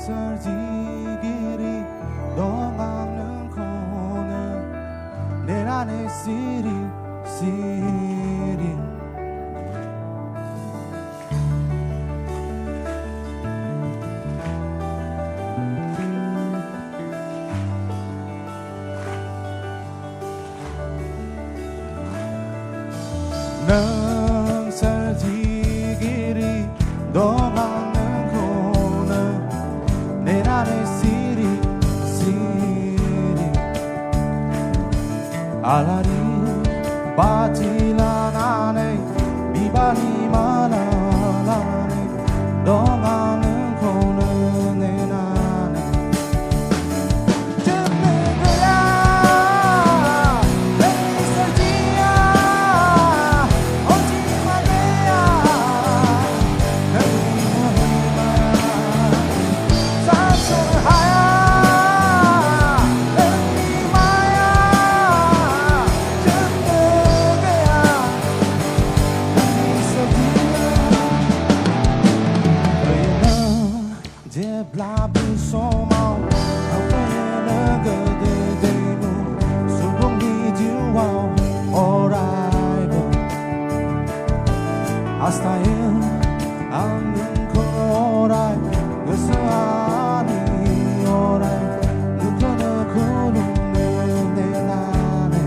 설지길이 너 막는 코는 내 안에 시리 낭설지길이 너 막는 코는 내 안에 시리 알라리 바질라나네 미바니 마라라네 너 막는 코는 내 안에 듣는 거야 내 설지야 오지마게야 산소는 하야 Blabber som av Kapellen gøde demo Subong video av Oraibo Hasta el Angin ko orai Gusto ani orai Nuka na kulong nilane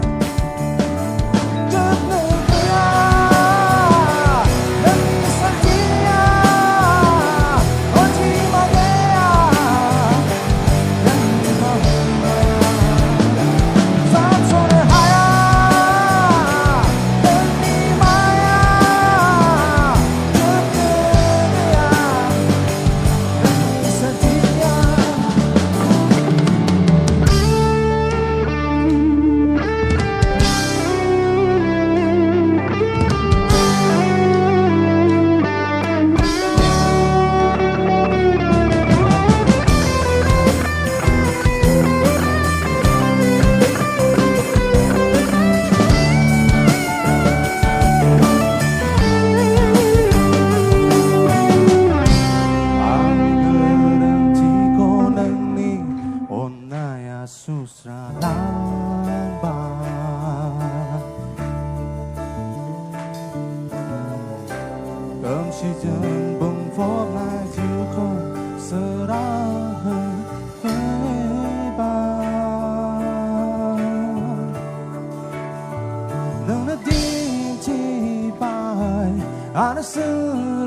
Tutno kaya Nang saltiya Ojimage 시즌 bùng lại chịu không sợ đã hơi ba nâng nó đi chỉ bài anh sửa